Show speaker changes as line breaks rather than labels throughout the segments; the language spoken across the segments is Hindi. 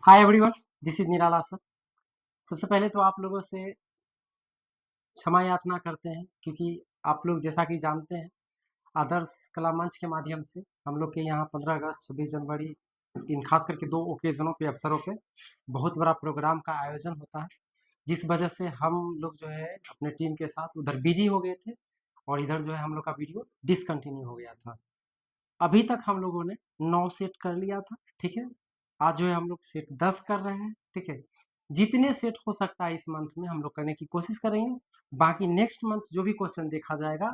Hi everyone, this is Nirala sir. सबसे पहले तो आप लोगों से क्षमा याचना करते हैं क्योंकि आप लोग जैसा कि जानते हैं आदर्श कला मंच के माध्यम से हम लोग के यहाँ 15 अगस्त 26 जनवरी इन खास करके दो ओकेजनों पे अवसरों पे बहुत बड़ा प्रोग्राम का आयोजन होता है, जिस वजह से हम लोग जो है अपने टीम के साथ उधर बिजी हो गए थे और इधर जो है हम लोग का वीडियो डिसकंटिन्यू हो गया था। अभी तक हम लोगों ने 9 सेट कर लिया था, ठीक है। आज जो है हम लोग सेट 10 कर रहे हैं, ठीक है। जितने सेट हो सकता है इस मंथ में हम लोग करने की कोशिश करेंगे। बाकी नेक्स्ट मंथ जो भी क्वेश्चन देखा जाएगा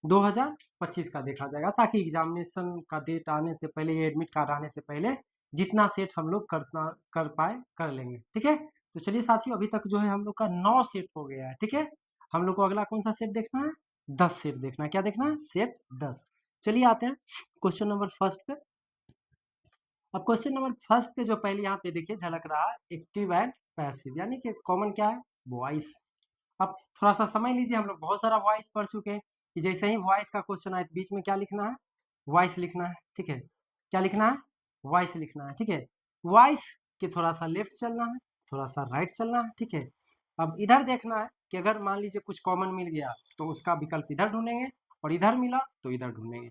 2025 का देखा जाएगा, ताकि एग्जामिनेशन का डेट आने से पहले, ये एडमिट कार्ड आने से पहले जितना सेट हम लोग कर पाए कर लेंगे, ठीक है। तो चलिए साथियों, अभी तक जो है हम लोग का 9 सेट हो गया है, ठीक है। हम लोग को अगला कौन सा सेट देखना है? 10 सेट देखना है। क्या देखना है? सेट 10। चलिए आते हैं क्वेश्चन नंबर फर्स्ट पे। अब क्वेश्चन नंबर फर्स्ट पे जो पहले यहाँ पे देखिए झलक रहा है, एक्टिव एंड पैसिव, यानी कि कॉमन क्या है? वॉइस। अब थोड़ा सा समझ लीजिए, हम लोग बहुत सारा वॉइस पढ़ चुके हैं कि जैसे ही वॉइस का क्वेश्चन आए तो बीच में क्या लिखना है? वॉइस लिखना है, ठीक है। क्या लिखना है? वॉइस लिखना है, ठीक है। वॉइस के थोड़ा सा लेफ्ट चलना है, थोड़ा सा राइट चलना है, ठीक है। अब इधर देखना है कि अगर मान लीजिए कुछ कॉमन मिल गया तो उसका विकल्प इधर ढूंढेंगे, और इधर मिला तो इधर ढूंढेंगे।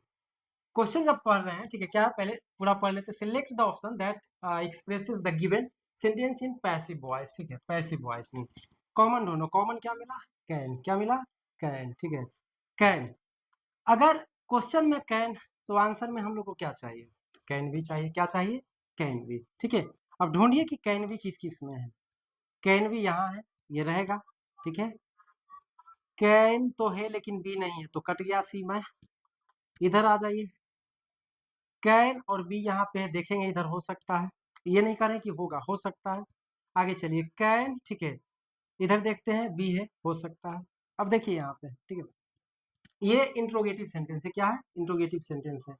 क्वेश्चन जब पढ़ रहे हैं, ठीक है, क्या पहले पूरा पढ़ लेते हैं। Select the option that expresses the given sentence in passive voice, ठीक है। पैसिव वॉइस में कॉमन ढूंढो। कॉमन क्या मिला? कैन। क्या मिला? कैन, ठीक है। कैन। अगर क्वेश्चन में कैन, तो आंसर में हम लोग को क्या चाहिए? कैन भी चाहिए। क्या चाहिए? कैन भी, ठीक है। अब ढूंढिए कि कैन भी किस किस में है। कैन भी यहाँ है, ये रहेगा, ठीक है। कैन तो है लेकिन बी नहीं है, तो कट गया सी में। इधर आ जाइए, कैन और बी यहाँ पे है, देखेंगे इधर हो सकता है। ये नहीं कह रहे कि होगा, हो सकता है। आगे चलिए, कैन, ठीक है। इधर देखते हैं, बी है, हो सकता है। अब देखिए यहाँ पे, ठीक है। ये इंट्रोगेटिव सेंटेंस है। क्या है? इंट्रोगेटिव सेंटेंस है।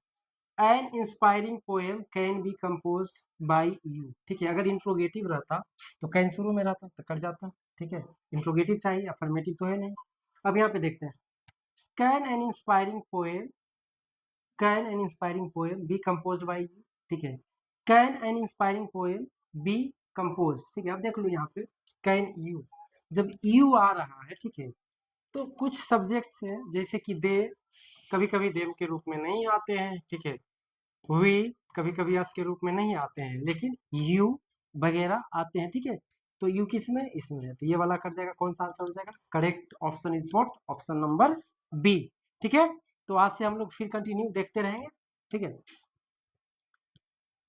N inspiring poem can be composed by you, ठीक है। अगर इंट्रोगेटिव रहता तो कैन शुरू में रहता तो कट जाता, ठीक है। इंट्रोगेटिव चाहिए, अफर्मेटिव तो है नहीं। अब यहाँ पे देखते हैं, can an inspiring poem, can an inspiring poem be composed by you, ठीक है। Can an inspiring poem be composed, ठीक है। अब देख लो यहाँ पे, कैन यू, जब यू आ रहा है, ठीक है, तो कुछ सब्जेक्ट्स हैं जैसे कि दे, कभी कभी देम के रूप में नहीं आते हैं, ठीक है। वी कभी कभी अस के रूप में नहीं आते हैं, लेकिन यू वगैरह आते हैं, ठीक है। तो यू किस में? इसमें है, तो ये वाला कट जाएगा। कौन सा आंसर हो जाएगा? Correct option is what? Option number B, ठीक है। तो आज से हम लोग फिर कंटिन्यू देखते रहेंगे, ठीक है।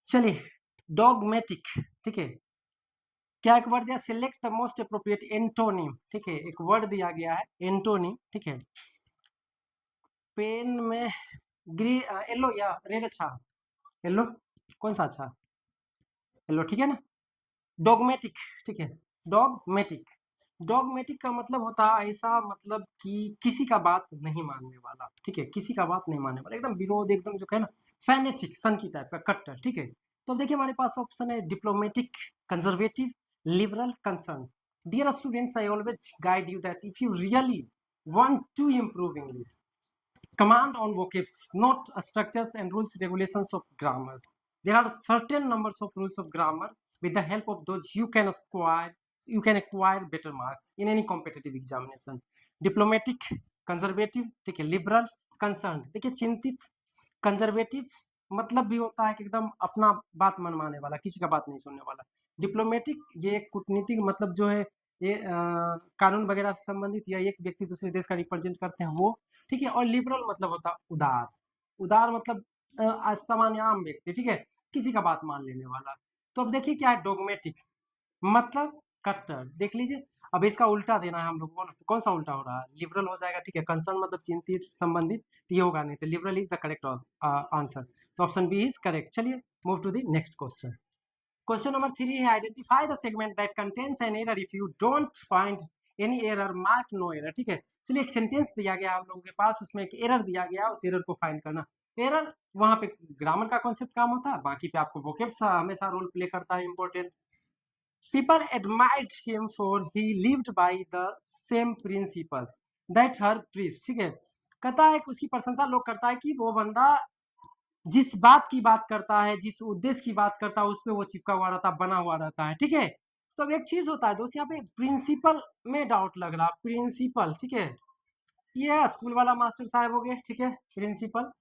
चलिए, डॉगमेटिक, ठीक है। क्या एक वर्ड दिया? Select the most appropriate antonym, ठीक है। एक वर्ड दिया गया है एंटोनिम, ठीक है। पेन में ग्रीन, येलो या रेड अच्छा? येलो। कौन सा अच्छा? येलो, ठीक है ना। डॉगमेटिक, ठीक है। डॉगमेटिक, डॉगमेटिक का मतलब होता है ऐसा, मतलब कि किसी का बात नहीं मानने वाला, ठीक है। किसी का बात नहीं मानने वाला, एकदम विरोध, एकदम जो है ना, फैनेटिक, सन की टाइप का, कट्टर, ठीक है। तो अब देखिए हमारे पास ऑप्शन है diplomatic, conservative, liberal, concern. Dear students, I always guide you that if you really want to improve English, command on vocabs, not structures and rules regulations of grammars. There are certain numbers of rules of grammar. With the help of those, you can acquire better marks in any competitive examination. Diplomatic, conservative, ठीक है, liberal, concerned। देखिए, चिंतित, कंजर्वेटिव मतलब भी होता है कि एकदम अपना बात मनवाने वाला, किसी का बात नहीं सुनने वाला। डिप्लोमेटिक, ये कूटनीतिक मतलब जो है, ये कानून वगैरह से संबंधित, या एक व्यक्ति दूसरे देश का रिप्रेजेंट करते हैं वो, ठीक है। और लिबरल मतलब होता है उदार। उदार मतलब सामान्य आम व्यक्ति, ठीक है, किसी का बात मान लेने वाला। तो अब देखिए क्या है डोगमेटिक, मतलब कट्टर। देख लीजिए, अब इसका उल्टा देना है हम लोग को ना, तो कौन सा उल्टा हो रहा है? लिबरल हो जाएगा, ठीक है। कंसर्न मतलब चिंतित, संबंधित, तो ये होगा नहीं, तो liberal is the correct answer. तो ऑप्शन बी इज करेक्ट। चलिए move to the next question. Question number 3 है, identify the segment that contains an error, if you don't find any error mark no error, ठीक है। चलिए, एक सेंटेंस दिया गया हम लोगों के पास, उसमें एक एरर दिया गया, उस एरर को फाइंड करना। एरर, वहां पे ग्रामर का कॉन्सेप्ट काम होता है, बाकी पे आपको वोकेब्स हमेशा रोल प्ले करता है, important. People admired him for he lived by the same principles that her priest, ठीक है। कहता है कि उसकी प्रशंसा लोग करता है कि वो बंदा जिस बात की बात करता है, जिस उद्देश्य की बात करता है, उस पे वो चिपका हुआ रहता है, बना हुआ रहता है, ठीक है। तो अब एक चीज होता है दोस्त, यहाँ पे प्रिंसिपल में डाउट लग रहा है, प्रिंसिपल, ठीक है। ये स्कूल वाला मास्टर साहब हो गए, ठीक है, प्रिंसिपल,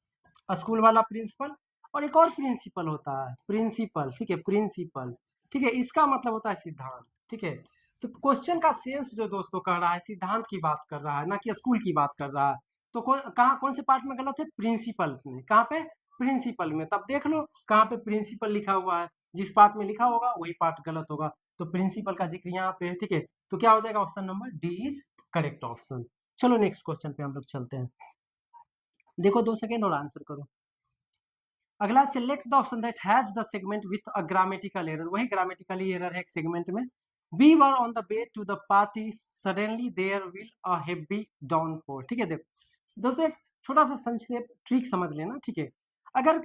स्कूल वाला प्रिंसिपल। और एक और प्रिंसिपल होता है, प्रिंसिपल, ठीक है, प्रिंसिपल, ठीक है, इसका मतलब होता है सिद्धांत, ठीक है। तो क्वेश्चन का सेंस जो दोस्तों कर रहा है, सिद्धांत की बात कर रहा है, ना कि स्कूल की बात कर रहा है। तो कहाँ कौन से पार्ट में गलत है, प्रिंसिपल्स में, कहाँ पे, प्रिंसिपल में। तब देख लो कहाँ पे प्रिंसिपल लिखा हुआ है, जिस पार्ट में लिखा होगा वही पार्ट गलत होगा। तो प्रिंसिपल का जिक्र यहाँ पे है, ठीक है। तो क्या हो जाएगा, option number D is correct option. चलो नेक्स्ट क्वेश्चन पे हम लोग चलते हैं। देखो 2 सेकेंड और आंसर करो। अगला, select the option that has the segment with a grammatical error. वही ग्रामेटिकल एरर है एक सेगमेंट में। We were on the way to the party, suddenly there will a heavy downfall. ठीक है, देखो दोस्तों एक छोटा सा संक्षेप ट्रिक समझ लेना, ठीक है। अगर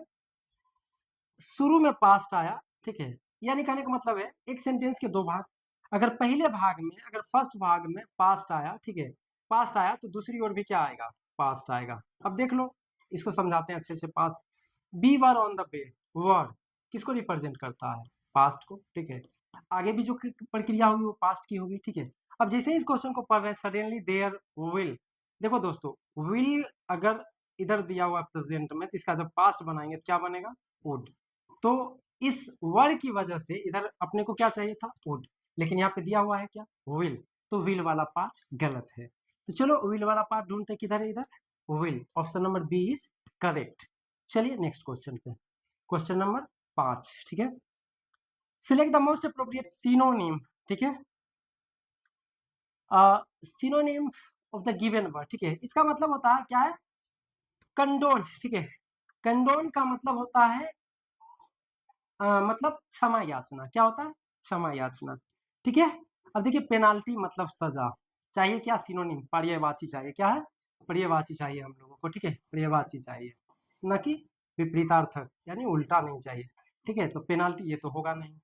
शुरू में पास्ट आया, ठीक है, यानी कहने का मतलब है एक सेंटेंस के 2 भाग। अगर पहले भाग में, अगर फर्स्ट भाग में पास्ट आया, ठीक है, पास्ट आया, तो दूसरी ओर भी क्या आएगा, पास्ट आएगा। अब देख लो, इसको समझाते हैं अच्छे से। Past, B were on the way, word किसको रिप्रेजेंट करता है, पास्ट को, ठीक है। आगे भी जो प्रक्रिया होगी वो पास्ट की होगी, ठीक है। अब जैसे ही इस क्वेश्चन को पढ़ रहे हैं, सडनली देयर विल, देखो दोस्तों, विल अगर इधर दिया हुआ प्रेजेंट में, तो इसका जब पास्ट बनाएंगे तो क्या बनेगा, वुड। तो इस वर्ड की वजह से इधर अपने को क्या चाहिए था, वुड, लेकिन यहाँ पे दिया हुआ है क्या, विल। तो विल वाला पार्ट गलत है। तो चलो विल वाला पार्ट ढूंढते किधर है, इधर will, option number B is correct. चलिए नेक्स्ट क्वेश्चन पे, क्वेश्चन नंबर 5, ठीक है। Select the most appropriate synonym, ठीक है, synonym of the given word, ठीक है। इसका मतलब होता है क्या है, कंडोन, ठीक है। कंडोन का मतलब होता है मतलब क्षमा याचना। क्या होता है, क्षमा याचना, ठीक है। अब देखिए, पेनाल्टी मतलब सजा। चाहिए क्या, सिनोनिम, पर्यायवाची चाहिए, क्या है, पर्यायवाची चाहिए हम लोगों को, ठीक है, पर्यायवाची चाहिए, न कि विपरीतार्थक, यानी उल्टा नहीं चाहिए, ठीक है। तो पेनाल्टी ये तो होगा नहीं।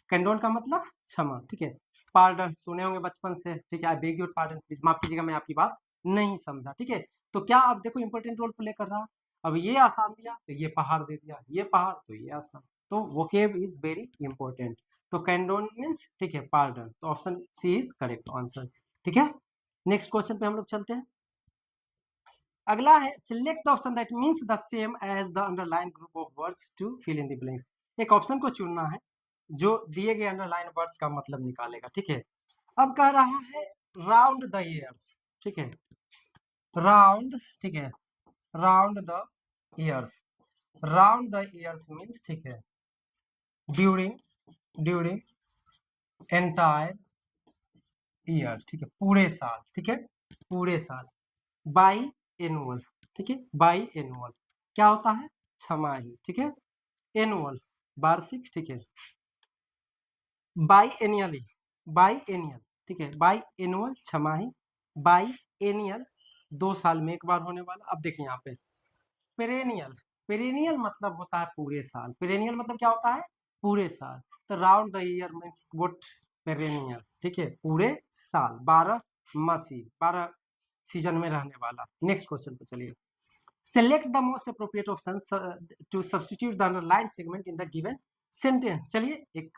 कंडोन का मतलब क्षमा, ठीक है। पार्डन सुने होंगे बचपन से, ठीक है, I beg your pardon, please माफ कीजिएगा, मैं आपकी बात नहीं समझा, ठीक है। तो क्या अब देखो इंपॉर्टेंट रोल प्ले कर रहा। अब ये आसान दिया तो ये पहाड़ दे दिया, ये पहाड़ तो ये आसान। तो वोकेब इज वेरी इंपॉर्टेंट। तो कैंडोन मीन्स, ठीक है, पार्डन। तो option C is correct answer, ठीक है। नेक्स्ट क्वेश्चन पे हम लोग चलते हैं। अगला है, select the option that means the same as the underline group of words to fill in the blanks. एक ऑप्शन को चुनना है जो दिए गए अंडरलाइन वर्ड्स का मतलब निकालेगा, ठीक है। अब कह रहा है राउंड द ईयर्स, ठीक है, राउंड, ठीक है, round the years. Round the years means, ठीक है, ड्यूरिंग, ड्यूरिंग एंटायर ईयर, ठीक है, पूरे साल, ठीक है, पूरे साल। बाई एनुअल, ठीक है, बाई एनुअल क्या होता है, छमाही, ठीक है। एनुअल वार्षिक, ठीक है। बाई एनियली, बाई एनियल, ठीक है, बाई एनुअल छमाही, बाई एनियल 2 साल में एक बार होने वाला। अब देखिए यहाँ पे पेरेनियल, पेरेनियल मतलब होता है पूरे साल। पेरेनियल मतलब क्या होता है, पूरे साल। तो round the year means what, perennial, ठीक है, पूरे साल, 12 मासी, 12 सीजन में रहने वाला। नेक्स्ट क्वेश्चन पे चलिए। Select the most appropriate option to substitute the underline segment in the given sentence. चलिए, एक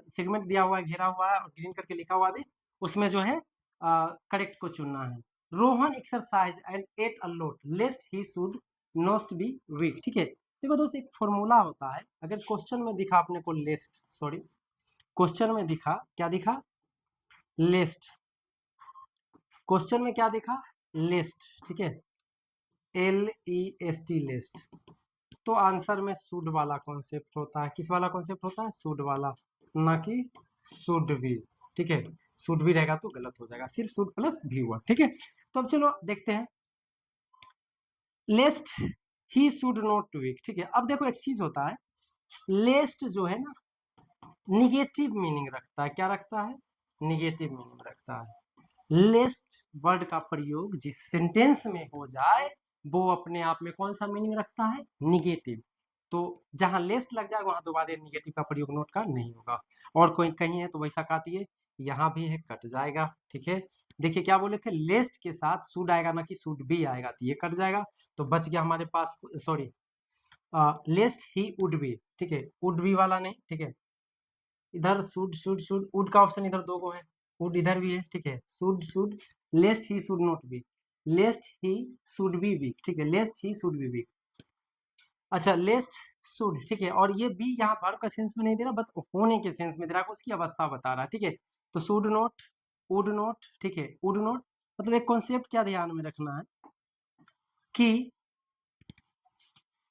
सेगमेंट दिया हुआ है, घेरा हुआ है और ग्रीन करके लिखा हुआ है, उसमें जो है करेक्ट को चुनना है। Rohan exercise and ate a lot lest he should not be weak, ठीक है। देखो दोस्त, एक फॉर्मूला होता है। अगर क्वेश्चन में दिखा अपने को लेस्ट, सॉरी, क्वेश्चन में दिखा, क्या दिखा, लेस्ट, क्वेश्चन में क्या दिखा, लिस्ट, ठीक है, LEST लिस्ट। तो आंसर में शुड वाला कॉन्सेप्ट होता है। किस वाला कॉन्सेप्ट होता है, शुड वाला, ना कि शुड भी, ठीक है। शुड भी रहेगा तो गलत हो जाएगा, सिर्फ शुड प्लस भी हुआ, ठीक है। तो अब चलो देखते हैं, लेस्ट ही शुड नॉट वीक, ठीक है। अब देखो एक चीज होता है, लेस्ट जो है ना, निगेटिव मीनिंग रखता है। क्या रखता है, निगेटिव मीनिंग रखता है। लेस्ट वर्ड का प्रयोग जिस सेंटेंस में हो जाए वो अपने आप में कौन सा मीनिंग रखता है, निगेटिव। तो जहां लेस्ट लग जाए वहां दोबारा निगेटिव का प्रयोग नोट का नहीं होगा। और कोई कहीं है तो वैसा काटिए, यहाँ भी है, कट जाएगा, ठीक है। देखिए क्या बोले थे, लेस्ट के साथ शुड आएगा ना कि शुड भी आएगा, तो ये कट जाएगा। तो बच गया हमारे पास, सॉरी, लेस्ट ही वुड बी, ठीक है, वुड बी वाला नहीं, ठीक है, इधर शुड वुड का ऑप्शन इधर दो गो है, वुड इधर भी है, ठीक है, should lest he should not be, lest he should be weak, ठीक है, lest he should be weak. अच्छा, लेस्ट शुड, ठीक है, और ये बी यहाँ वर्ब का सेंस में नहीं दे रहा, बट होने के सेंस में दे रहा है, उसकी अवस्था बता रहा है, ठीक है। तो शुड नॉट, वुड नॉट, ठीक है, वुड नॉट, मतलब एक कॉन्सेप्ट क्या ध्यान में रखना है कि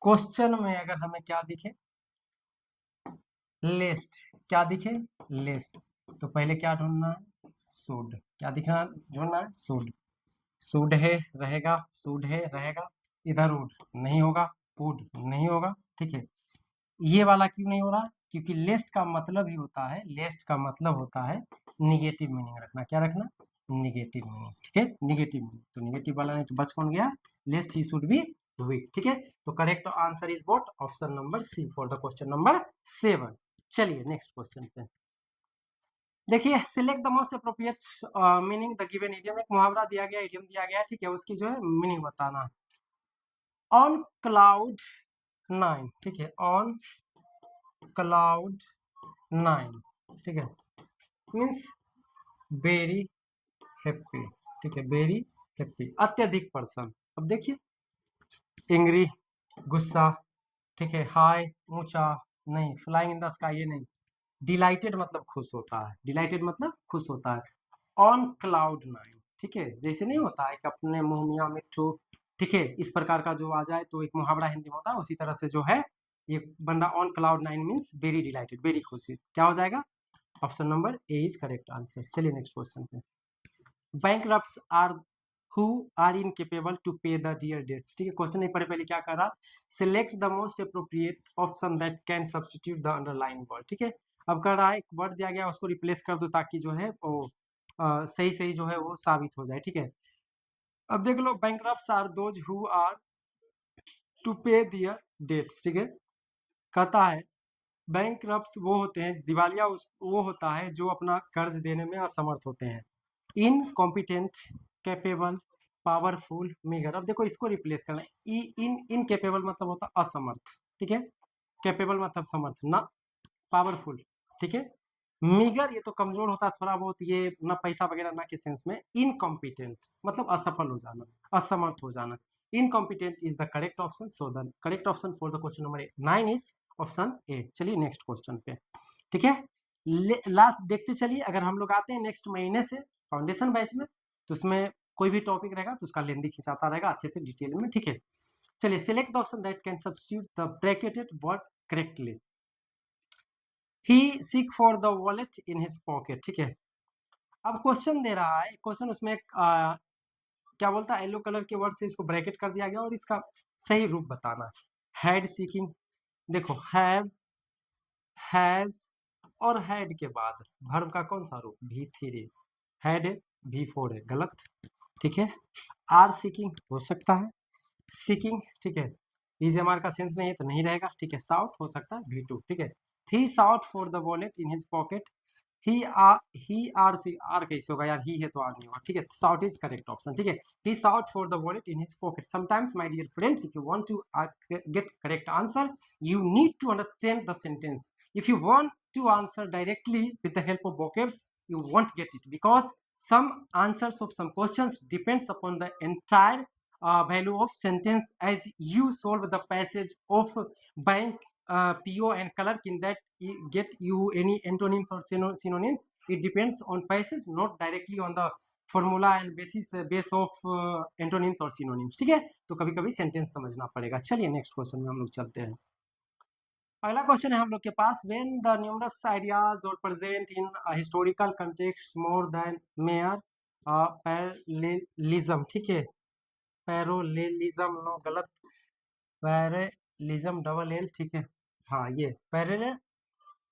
क्वेश्चन में अगर हमें क्या दिखे, लिस्ट, क्या दिखे, लिस्ट, तो पहले क्या ढूंढना है, शुड, क्या दिखना ढूंढना है, शुड है रहेगा, शुड है रहेगा, इधर वुड नहीं होगा, वुड नहीं होगा, ठीक है। ये वाला क्यों नहीं हो रहा, क्योंकि लिस्ट का मतलब ही होता है, लिस्ट का मतलब होता है निगेटिव मीनिंग रखना, क्या रखना, निगेटिव मीनिंग, ठीक है, निगेटिव मीनिंग, तो निगेटिव वाला नहीं तो बच कौन गया, least he should be weak, ठीक है। तो correct answer is what, option number C for the question number 7। चलिए नेक्स्ट क्वेश्चन पे देखिए, select the most appropriate meaning the given idiom, एक मुहावरा दिया गया, इडियम दिया गया, ठीक है, उसकी जो है मीनिंग बताना। ऑन क्लाउड 9, ठीक है, ऑन क्लाउड 9, ठीक है, मीन्स वेरी हैप्पी, ठीक है, वेरी हैप्पी, अत्यधिक प्रसन्न। अब देखिए, एंग्री गुस्सा, ठीक है, हाई ऊंचा नहीं, फ्लाइंग इन द स्काई ये नहीं, डिलाइटेड मतलब खुश होता है, डिलाइटेड मतलब खुश होता है, ऑन क्लाउड 9, ठीक है, जैसे नहीं होता है कि अपने मुंह मियाँ मिट्ठू, ठीक है, इस प्रकार का जो आ जाए तो एक मुहावरा हिंदी में होता है, उसी तरह से जो है ये बंदा on cloud 9 means very dilated, very खुशी, क्या हो जाएगा, option number A is correct answer. चलिए नेक्स्ट क्वेश्चन पे, bankrupts are who are incapable to pay the dear debts, ठीक है, क्वेश्चन नहीं पढ़े पहले क्या कर रहा, select the most appropriate option that can substitute the underlying word, ठीक है, अब कर रहा है एक वर्ड दिया गया उसको रिप्लेस कर दो ताकि जो है वो सही सही जो है वो साबित हो जाए, ठीक है। अब देख लो, bankrupts are those who are to pay their debts, ठीक है, कहता है बैंकरप्ट्स वो होते हैं, दिवालिया वो होता है जो अपना कर्ज देने में असमर्थ होते हैं, इनकॉम्पिटेंट, कैपेबल, पावरफुल, मेगर। अब देखो इसको रिप्लेस करना है, इनकेपेबल मतलब होता है असमर्थ, ठीक है, कैपेबल मतलब समर्थ ना, पावरफुल, ठीक है, मीगर ये तो कमजोर होता है थोड़ा बहुत, ये ना पैसा वगैरह ना के सेंस में, इनकॉम्पिटेंट मतलब असफल हो जाना, असमर्थ हो जाना, incompetent is the correct option, so the correct option for the question number 9 is option A. चलिए नेक्स्ट क्वेश्चन पे, ठीक है, लास्ट देखते चलिए, अगर हम लोग आते हैं नेक्स्ट महीने से फाउंडेशन बैच में, तो उसमें कोई भी टॉपिक रहेगा तो उसका लेंदी खिंचाता रहेगा अच्छे से डिटेल में, ठीक है। चलिए, select the option that can substitute the bracketed word correctly, he seek for the wallet in his pocket, ठीक है। अब क्वेश्चन दे रहा है, क्वेश्चन उसमें क्या बोलता है, येलो कलर के वर्ड से इसको ब्रैकेट कर दिया गया और इसका सही रूप बताना है, हैड सीकिंग, देखो हैव, हैज और हैड के बाद वर्ब का कौन सा रूप, भी थ्री, हैड भी फोर है, गलत, ठीक है, आर सीकिंग हो सकता है, सीकिंग, ठीक है, इज एमआर का सेंस नहीं है तो नहीं रहेगा, ठीक है, साउट हो सकता है भी टू, ठीक है, he sought for the wallet in his pocket, he R C, R कैसे होगा यार, ही है तो आर नहीं होगा, ठीक है, साउट इज करेक्ट ऑप्शन, ठीक है, he sought for the wallet in his pocket. Sometimes my dear friends, if you want to get correct answer, you need to understand the sentence. If you want to answer directly with the help of vocabs, you won't get it, because some answers of some questions depends upon the entire value of sentence as you solve the passage of bank, PO and clerk, in that get you any antonyms or synonyms. It depends on passage, not directly on the formula and base of antonyms और सिनोनिम्स, ठीक है, तो कभी कभी सेंटेंस समझना पड़ेगा। चलिए नेक्स्ट क्वेश्चन में हम लोग चलते हैं। अगला क्वेश्चन है हम लोग के पास, व्हेन द न्यूमरस आइडियाज और present in historical context more than mayor parallelism, ठीक है, पैरेललिज्म नो गलत, पैरेलिज्म डबल एल, ठीक है, हाँ ये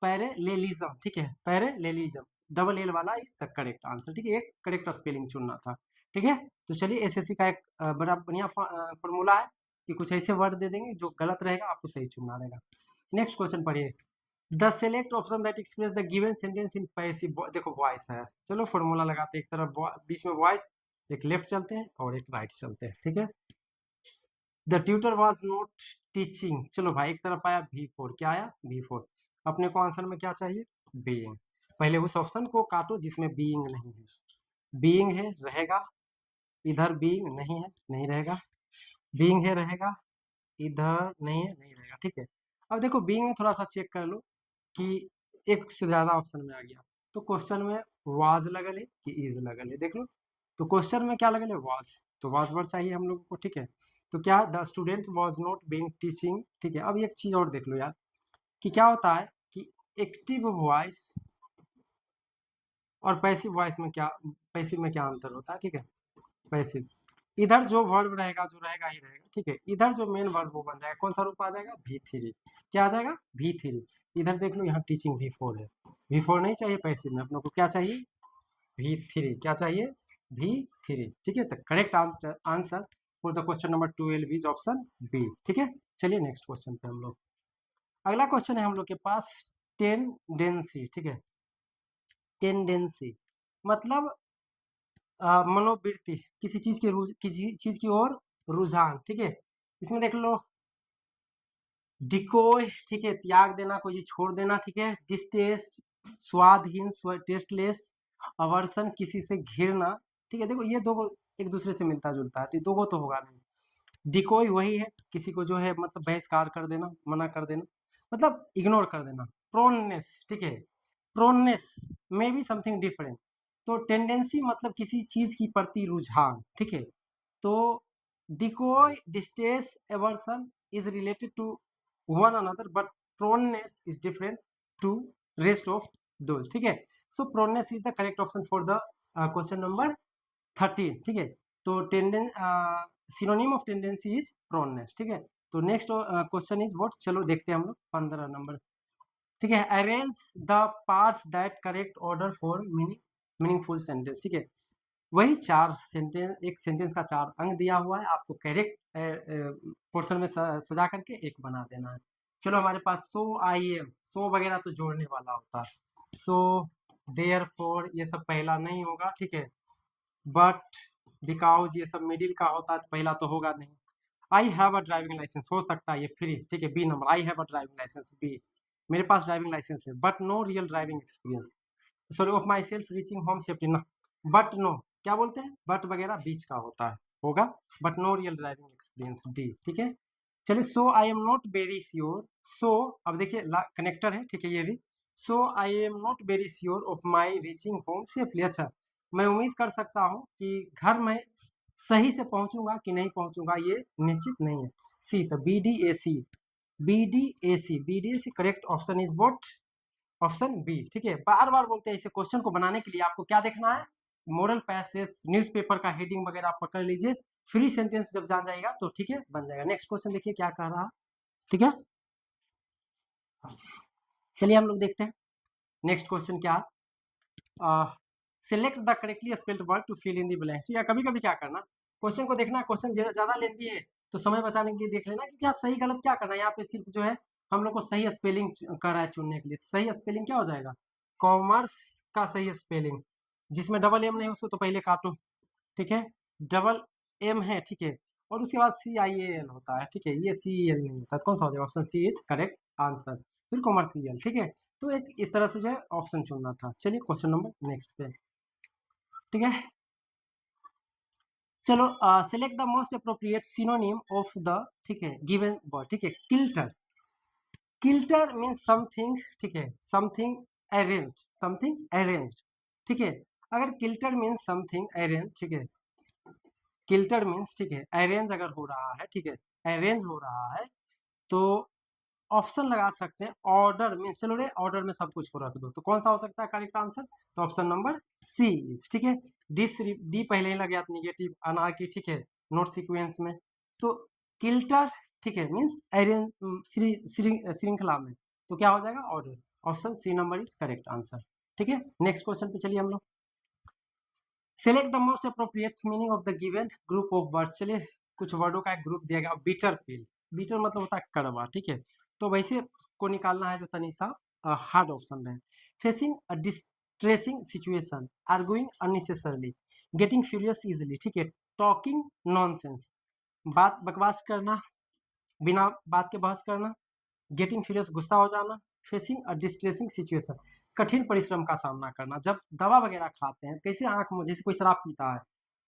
पैरेललिज्म, ठीक है, पैरेललिज्म डबल एल वाला इज द करेक्ट आंसर, ठीक है, एक करेक्ट स्पेलिंग चुनना था, ठीक है। तो चलिए, एसएससी का एक बड़ा बढ़िया फॉर्मूला है कि कुछ ऐसे वर्ड दे देंगे जो गलत रहेगा आपको सही चुनना रहेगा। नेक्स्ट क्वेश्चन पढ़िए, the select option that express the given sentence in passive, देखो वॉइस है, चलो फॉर्मूला लगाते हैं, एक तरफ बीच में वॉइस, एक लेफ्ट चलते हैं और एक राइट चलते हैं, ठीक है। The tutor was not teaching. चलो भाई, एक तरफ आया V4, क्या आया V4। अपने को आंसर में क्या चाहिए, बीइंग। पहले उस ऑप्शन को काटो जिसमें बीइंग नहीं है। बीइंग है रहेगा, इधर बीइंग नहीं है नहीं रहेगा, बीइंग है रहेगा, इधर नहीं है नहीं रहेगा, ठीक है। अब देखो बीइंग में थोड़ा सा चेक कर लो कि एक से ज्यादा ऑप्शन में आ गया, तो क्वेश्चन में वाज लगल है कि इज लगल है, देख लो। तो क्वेश्चन में क्या लगल है, वाज, तो वाज वर्ड चाहिए हम लोगों को, ठीक है। तो क्या, the student was not being teaching, ठीक है। अब एक चीज और देख लो यार, कि क्या होता है कि एक्टिव वॉइस और पैसिव वॉइस में क्या, पैसिव में क्या अंतर होता है, ठीक है। पैसिव, इधर जो वर्ब रहेगा जो रहेगा ही रहेगा, ठीक है। इधर जो मेन वर्ब वो बन जाएगा, कौन सा रूप आ जाएगा, V3। क्या आ जाएगा, V3। इधर देख लो, यहाँ टीचिंग V4 है, V4 नहीं चाहिए पैसिव में, अपनों को क्या चाहिए, V3। क्या चाहिए, V3, ठीक है। तो correct answer for the question number 12 is option B, ठीक है। चलिए नेक्स्ट क्वेश्चन पे हम लोग, अगला क्वेश्चन है हम लोग के पास टेंडेंसी, ठीक है। टेंडेंसी मतलब मनोवृत्ति, किसी चीज की किसी चीज की ओर रुझान, ठीक है। इसमें देख लो, डिकोय, ठीक है, त्याग देना, कोई चीज छोड़ देना, ठीक है। डिस्टेस्ट, स्वादहीन, टेस्टलेस। अवर्सन, किसी से घिरना, ठीक है। देखो ये दो एक दूसरे से मिलता जुलता है, तो दो तो होगा नहीं। डिकोय वही है, किसी को जो है मतलब बहिष्कार कर देना, मना कर देना, मतलब इग्नोर कर देना। प्रोननेस, ठीक है, प्रोननेस में भी समथिंग डिफरेंट। तो टेंडेंसी मतलब किसी चीज की प्रति रुझान, ठीक है। तो decoy, distance, aversion is related to one another, but proneness is different to rest of those, ठीक है। So proneness is the correct option for the question number 13, ठीक है। तो tendance, synonym of tendency is proneness, ठीक है। तो नेक्स्ट क्वेश्चन इज व्हाट, चलो देखते हैं हम लोग 15 नंबर, ठीक है। Arrange the parts that correct order for meaningful sentence, ठीक है। वही चार सेंटेंस, एक सेंटेंस का चार अंग दिया हुआ है, आपको करेक्ट पोर्शन में सजा करके एक बना देना है। चलो हमारे पास सो, आई एम, सो वगैरह तो जोड़ने वाला होता है। सो, देयर फोर, ये सब पहला नहीं होगा, ठीक है। बट, बिकॉज, ये सब मिडिल का होता है, तो पहला तो होगा नहीं। I have a driving licence हो सकता है ये फ्री, ठीक है, B number, I have a driving licence, B, मेरे पास ड्राइविंग लाइसेंस है, but no real driving experience, sorry, of myself reaching home safety ना, बट नो, क्या बोलते हैं, बट वगैरह बीच का होता है, होगा, but no real driving experience, D, ठीक है। चलिए, so I am not very sure, so, अब देखिए कनेक्टर है, ठीक है, ये भी। So I am not very sure of my reaching home safely, अच्छा, मैं उम्मीद कर सकता हूँ कि घर में सही से पहुंचूंगा कि नहीं पहुंचूंगा, ये निश्चित नहीं है। सी, तो B D A C, B D A C, B D A C correct option is what, option B, ठीक है। बार बार बोलते हैं, इसे क्वेश्चन को बनाने के लिए आपको क्या देखना है, मोरल पैसेज, न्यूज़पेपर का हेडिंग वगैरह आप पकड़ लीजिए, फ्री सेंटेंस जब जान जाएगा तो ठीक है, बन जाएगा। नेक्स्ट क्वेश्चन देखिए क्या कह रहा है, ठीक है। चलिए हम लोग देखते हैं नेक्स्ट क्वेश्चन क्या, select the correctly spelled word to fill in the blanks, या कभी कभी क्या करना, क्वेश्चन को देखना, क्वेश्चन ज्यादा लेंथी है तो समय बचाने के लिए देख लेना कि क्या सही गलत क्या करना है। यहाँ पे सिर्फ जो है हम लोग को सही स्पेलिंग कर रहा है चुनने के लिए, सही स्पेलिंग क्या हो जाएगा, कॉमर्स का सही स्पेलिंग, जिसमें डबल एम नहीं उसको तो पहले काटो, ठीक है। डबल एम है, ठीक है, और उसके बाद CIAL होता है, ठीक है, ये CEL नहीं होता, तो कौन सा हो जाएगा, option C is correct answer, फिर कॉमर्शियल, ठीक है। तो एक इस तरह से जो है ऑप्शन चुनना था। चलिए क्वेश्चन नंबर नेक्स्ट पे, ठीक है। चलो, select the most appropriate synonym of the, ठीक है, गिवन वर्ड, ठीक है। किल्टर, किल्टर मीन्स समथिंग, ठीक है, समथिंग अरेंज्ड, समथिंग अरेंज्ड, ठीक है। अगर किल्टर मीन्स समथिंग अरेंज, ठीक है, किल्टर मीन्स, ठीक है, अरेंज अगर हो रहा है, ठीक है, अरेंज हो रहा है, तो ऑप्शन लगा सकते हैं, ऑर्डर मीन्स, चलो रे ऑर्डर में सब कुछ को रख दो, तो कौन सा हो सकता है करेक्ट आंसर, तो ऑप्शन नंबर सी, ठीक है। डी पहले ही लग गया, निगेटिव अनार्की, ठीक है, नोट सीक्वेंस में। तो किल्टर, ठीक है, मीन्स अरेंज श्रृंखला में, तो क्या हो जाएगा, order, option C number is correct answer, ठीक है। नेक्स्ट क्वेश्चन पे चलिए हम लोग, select the most appropriate meaning of the given group of words, चलिए कुछ वर्डों का एक ग्रुप दिया गया, बीटर पिल, बीटर मतलब होता है कड़वा, ठीक है। तो वैसे को निकालना है जो तनिसा हार्ड ऑप्शन है। फेसिंग अ distressing situation, arguing unnecessarily, getting furious easily, ठीक है, टॉकिंग नॉनसेंस, बात बकवास करना, बिना बात के बहस करना, गेटिंग फ्यूरियस गुस्सा हो जाना, फेसिंग अ डिस्ट्रेसिंग सिचुएशन कठिन परिश्रम का सामना करना। जब दवा वगैरह खाते हैं कैसे आँख में, जैसे कोई शराब पीता है,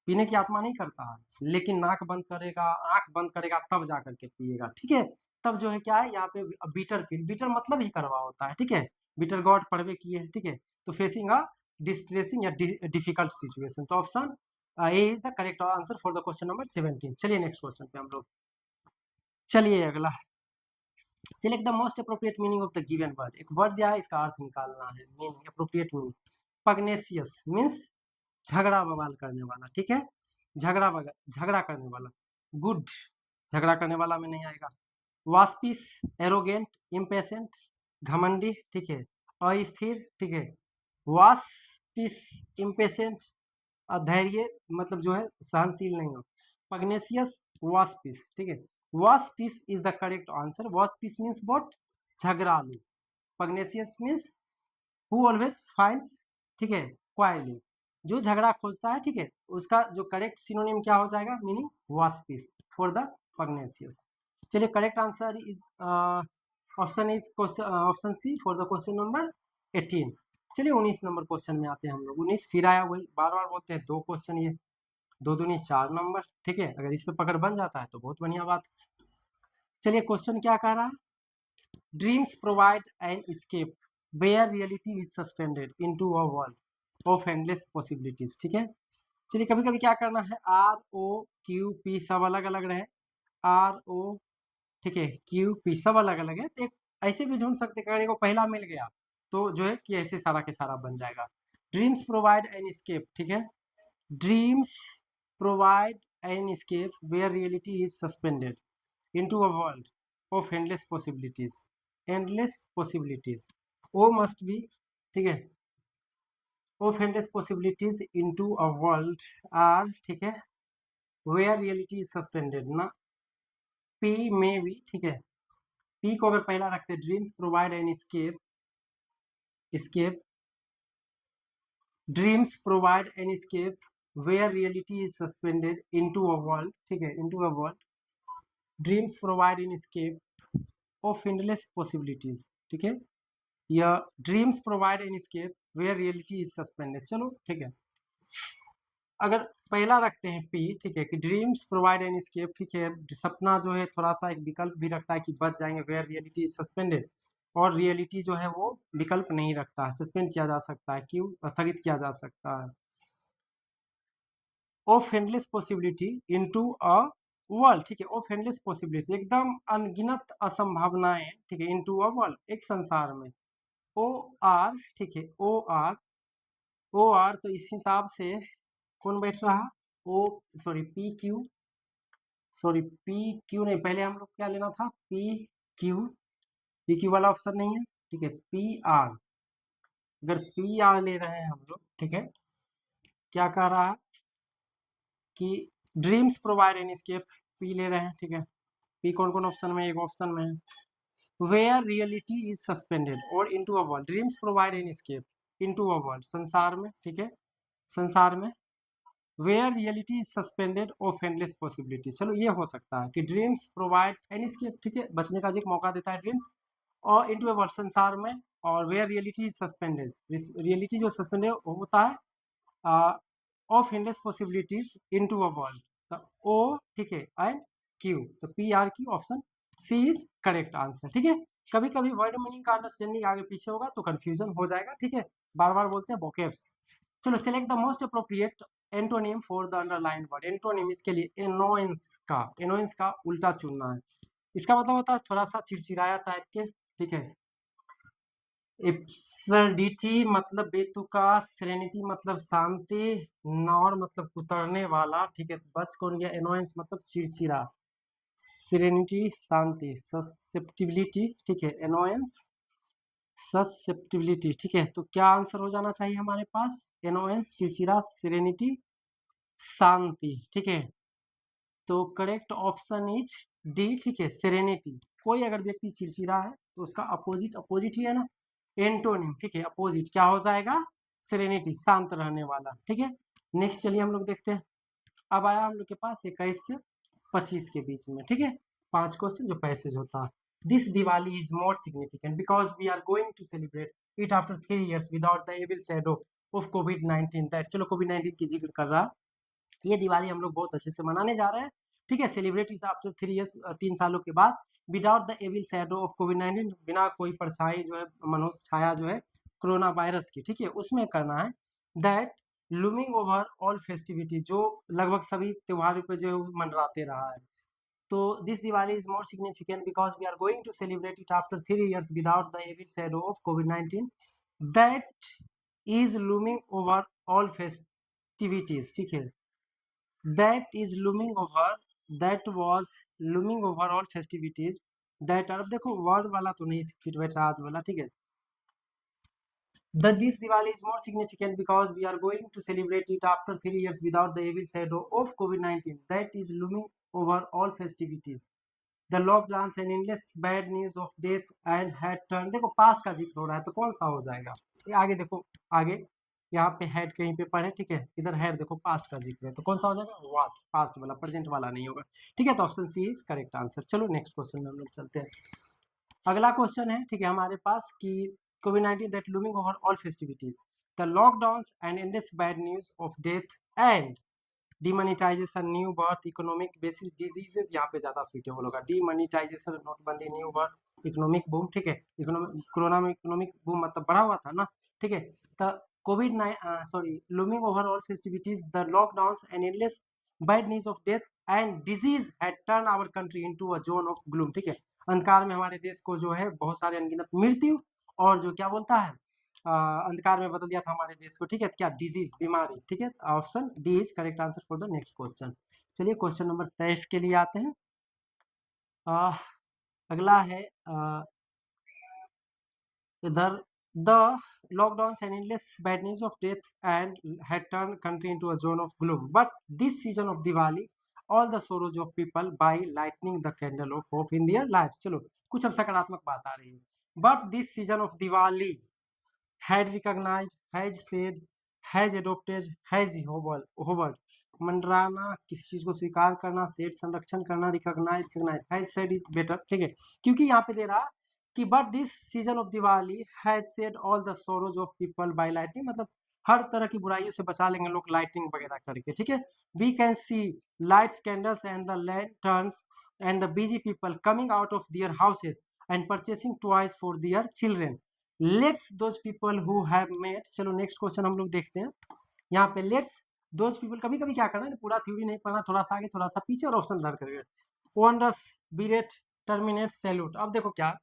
पीने की आत्मा नहीं करता है, लेकिन नाक बंद करेगा, आँख बंद करेगा तब जा कर के पिएगा, ठीक है? तब जो है क्या है यहाँ पे बीटर फील, बीटर मतलब ही कड़वा होता है, ठीक है? बीटर गॉड पढ़वे किए हैं, ठीक है? तो फेसिंग अ डिस्ट्रेसिंग या डिफिकल्ट सिचुएशन, तो option A is the correct answer for the question number 17। चलिए नेक्स्ट क्वेश्चन पे हम लोग, चलिए अगला, select the most appropriate meaning of the given word. एक वर्ड दिया है, इसका अर्थ निकालना है, मीनिंग अप्रोप्रिएट मीनिंग। पग्नेसियस मीन्स झगड़ा बवाल करने वाला, ठीक है? झगड़ा करने वाला। गुड, झगड़ा करने वाला में नहीं आएगा। वास्पिस, एरोगेंट, इम्पेशेंट, घमंडी, ठीक है? अस्थिर, ठीक है? वास्पिस, इम्पेशेंट, अधैर्य मतलब जो है सहनशील नहीं हो। पग्नेसियस, वास्पिस, ठीक है? Waspish is the correct answer. Waspish means what? झगड़ालू। Pugnacious means who always finds, ठीक है, क्वाइलिंग, जो झगड़ा खोजता है, ठीक है? उसका जो करेक्ट सिनोनिम क्या हो जाएगा, meaning waspish for the pugnacious. चलिए correct answer is option C for the question number 18। चलिए 19 नंबर क्वेश्चन में आते हैं हम लोग। 19 फिर आया, वही बार बार बोलते हैं, दो क्वेश्चन ये, दो दूनी 4 नंबर, ठीक है? अगर इस पे पकड़ बन जाता है तो बहुत बढ़िया बात। चलिए क्वेश्चन क्या कह रहा है, dreams provide an escape where reality is suspended into a world of endless possibilities, ठीक है? चलिए कभी कभी क्या करना है, आर ओ क्यू पी सब अलग अलग रहे, आर ओ, ठीक है, क्यू पी सब अलग अलग है, तो एक ऐसे भी ढूंढ सकते हैं, अगर को पहला मिल गया तो जो है कि ऐसे सारा के सारा बन जाएगा। ड्रीम्स प्रोवाइड एन escape, ठीक है? Dreams provide an escape where reality is suspended into a world of endless possibilities, endless possibilities, o must be, ठीक है, of endless possibilities into a world are, ठीक है, where reality is suspended ना, p में भी, ठीक है? p को अगर पहला रखते हैं, dreams provide an escape, dreams provide an escape where reality is suspended into a world, ठीक है, into a world, dreams provide an escape of endless possibilities, ठीक है? या dreams provide an escape where reality is suspended, चलो ठीक है। अगर पहला रखते हैं पी, ठीक है, कि ड्रीम्स प्रोवाइड एन escape, ठीक है, सपना जो है थोड़ा सा एक विकल्प भी रखता है कि बच जाएंगे, वेयर रियलिटी इज सस्पेंडेड, और रियलिटी जो है वो विकल्प नहीं रखता है, सस्पेंड किया जा सकता है, क्यों स्थगित किया जा सकता है। Of endless possibility into a world, ठीक है, ऑफ एंडलेस पॉसिबिलिटी एकदम अनगिनत असंभावनाएं, ठीक है, इनटू अ वर्ल्ड एक संसार में। ओ आर, ठीक है, ओ आर, ओ आर, तो इस हिसाब से कौन बैठ रहा, oh sorry P Q, sorry P Q नहीं, पहले हम लोग क्या लेना था, पी क्यू, पी क्यू वाला ऑप्शन नहीं है, ठीक है, पी आर। अगर पी आर ले रहे हैं हम लोग, ठीक है, क्या कह रहा है कि dreams provide an escape, P ले रहे हैं, ठीक है? पी कौन कौन ऑप्शन में, एक ऑप्शन में है वेयर रियलिटी इज सस्पेंडेड और into a world, dreams provide an escape into a world, संसार में, ठीक है, संसार में, where reality is suspended of endless possibility. चलो ये हो सकता है कि ड्रीम्स प्रोवाइड एन escape, ठीक है, बचने का जो एक मौका देता है ड्रीम्स, और इनटू अ वर्ल्ड संसार में, और where reality is suspended, reality जो सस्पेंडेड होता है of endless possibilities into a world, तो ओ, ठीक है, एंड क्यू, तो P R Q, option C is correct answer, ठीक है? कभी कभी वर्ड मीनिंग का अंडरस्टैंडिंग आगे पीछे होगा तो कंफ्यूजन हो जाएगा, ठीक है? बार बार बोलते हैं वोकेब्स। चलो select the most appropriate antonym for the underline word. Antonym, इसके लिए एनोइंस का उल्टा चुनना है। इसका मतलब होता है थोड़ा सा चिड़चिड़ाया टाइप के, ठीक है? एब्सर्डिटी मतलब बेतुका, सेरेनिटी मतलब शांति, नॉर मतलब कुतरने वाला, ठीक है, तो बच कौन गया, एनोयंस मतलब चिड़चिड़ा, सेरेनिटी शांति, ससेप्टिबिलिटी, ठीक है, एनोयंस ससेप्टिबिलिटी, ठीक है, तो क्या आंसर हो जाना चाहिए हमारे पास, एनोयंस चिड़चिड़ा, सेरेनिटी शांति, ठीक है, तो करेक्ट ऑप्शन इज डी, ठीक है, सेरेनिटी। कोई अगर व्यक्ति चिड़चिड़ा है तो उसका अपोजिट अपोजिट ही है ना, एंटोनिम, ठीक है, अपोजिट क्या हो जाएगा, सेरेनिटी, शांत रहने वाला, ठीक है? नेक्स्ट चलिए हम लोग देखते हैं। अब आया हम लोग के पास 21 से 25 के बीच में, ठीक है? 5 क्वेश्चन जो पैसेज होता है। This Diwali is more significant because we are going to celebrate it after 3 years without the evil shadow of कोविड-19 दैट, चलो कोविड-19 की जिक्र कर रहा, ये दिवाली हम लोग बहुत अच्छे से मनाने जा रहे हैं, ठीक है। सेलिब्रेट इज आफ्टर 3 years, 3 सालों के बाद, without the evil shadow of कोविड-19, बिना कोई परछाई जो है, मनुष्य छाया जो है कोरोना वायरस की, ठीक है, उसमें करना है। That looming over all festivities, जो लगभग सभी त्योहारों पे जो मनराते रहा है। तो this Diwali is more significant because we are going to celebrate it after 3 years without the evil shadow of कोविड-19 that is looming over all festivities, ठीक है। that is looming over, that was looming over all festivities that are, अब देखो वर्ड वाला तो नहीं फिट बैठ रहा आज वाला, ठीक है। That this Diwali is more significant because we are going to celebrate it after 3 years without the evil shadow of COVID-19 that is looming over all festivities. The lockdowns and endless bad news of death and had turned, देखो पास्ट का जिक्र हो रहा है तो कौन सा हो जाएगा, ये आगे देखो, आगे यहाँ पे हेड कहीं पे पढ़े, ठीक है, इधर हेड देखो पास्ट का जिक्र है तो कौन सा हो जाएगा, वास, पास्ट वाला, प्रेजेंट वाला नहीं होगा, ठीक है। तो option C is correct answer. चलो नेक्स्ट क्वेश्चन में हम लोग चलते हैं। अगला क्वेश्चन है, ठीक है, हमारे पास कि कोविड-19 that looming over all festivities, the lockdowns and endless bad news of death and demonetization, new birth, economic basis diseases, यहाँ पे ज्यादा सुइटेबल होगा, डिमोनेटाइजेशन, नोटबंदी, न्यू बर्थ, इकोनॉमिक बूम, ठीक है, इकोनॉमिक, कोरोना में इकोनॉमिक बूम मतलब बढ़ा हुआ था ना, ठीक है। तो Covid looming over all festivities, the lockdowns and endless bad news of death and disease had turn our country into a zone of gloom, ठीक है। अंधकार में हमारे देश को जो है बहुत सारे अनगिनत मृत्यु और जो क्या बोलता है अंधकार में बदल दिया था हमारे देश को, ठीक है। क्या डिजीज, बीमारी, ठीक है। Option D is correct answer for the next question. चलिए क्वेश्चन नंबर 23 के लिए आते हैं। अगला है इधर, the lockdowns and endless bad news of death and had turned country into a zone of gloom. But this season of Diwali, all the sorrows of people by lighting the candle of hope in their lives. चलो कुछ अब सकारात्मक बात आ रही है। But this season of Diwali had recognized, has said, has adopted, has hovered. मंडराना, किसी चीज को स्वीकार करना, सेड संरक्षण करना, recognise, has shed is better, ठीक है। क्योंकि यहाँ पे दे रहा कि but this season of Diwali has shed all the sorrows of people by lighting, मतलब हर तरह की बुराइयों से बचा लेंगे लोग लाइटिंग वगैरह करके, ठीक है। We can see lights, candles and the lanterns and the busy people coming out of their houses and purchasing toys for their children, let's those people who have made, चलो नेक्स्ट क्वेश्चन हम लोग देखते हैं। यहाँ पे लेट्स दोज पीपल, कभी कभी क्या करना है, पूरा थ्योरी नहीं पढ़ना, थोड़ा सा आगे थोड़ा सा पीछे और ऑप्शन धर करके, ओनरस, बीरेट, टर्मिनेट, सैल्यूट। अब देखो क्या,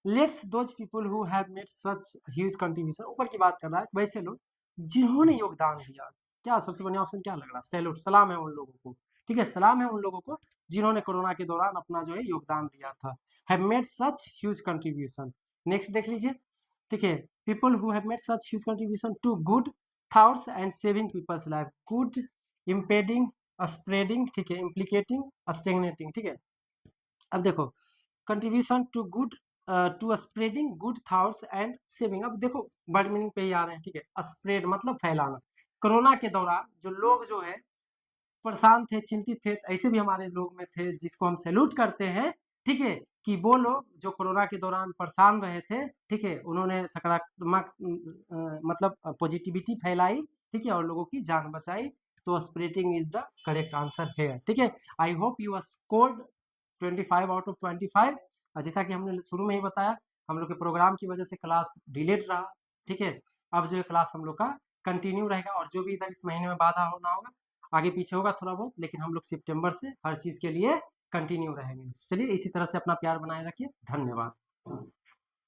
let's those people who have made such huge contribution, ऊपर की बात कर रहा है, वैसे लोग जिन्होंने योगदान दिया, क्या सबसे बढ़िया ऑप्शन क्या लग रहा है, सैल्यूट, सलाम है उन लोगों को, ठीक है, सलाम है उन लोगों को जिन्होंने कोरोना के दौरान अपना जो है योगदान दिया था, have made such huge contribution. Next देख लीजिए, ठीक है, people who have made such huge contribution to good thoughts and saving people's life, good, impeding, spreading, ठीक है, इम्प्लीकेटिंग, स्टेगनेटिंग, ठीक है। अब देखो contribution to good, to spreading good thoughts and saving, अब देखो वर्ड मीनिंग पे ही आ रहे हैं, ठीक है। स्प्रेड मतलब फैलाना, कोरोना के दौरान जो लोग जो है परेशान थे, चिंतित थे, ऐसे भी हमारे लोग में थे जिसको हम सैल्यूट करते हैं, ठीक है, कि वो लोग जो कोरोना के दौरान परेशान रहे थे, ठीक है, उन्होंने सकारात्मक मतलब पॉजिटिविटी फैलाई, ठीक है, और लोगों की जान बचाई, तो spreading is the correct answer है, ठीक है। I hope you scored 25 out of 25। जैसा कि हमने शुरू में ही बताया, हम लोग के प्रोग्राम की वजह से क्लास डिलेट रहा, ठीक है। अब जो है क्लास हम लोग का कंटिन्यू रहेगा और जो भी इधर इस महीने में बाधा होना होगा आगे पीछे होगा थोड़ा बहुत, लेकिन हम लोग सितंबर से हर चीज के लिए कंटिन्यू रहेंगे। चलिए इसी तरह से अपना प्यार बनाए रखिए, धन्यवाद।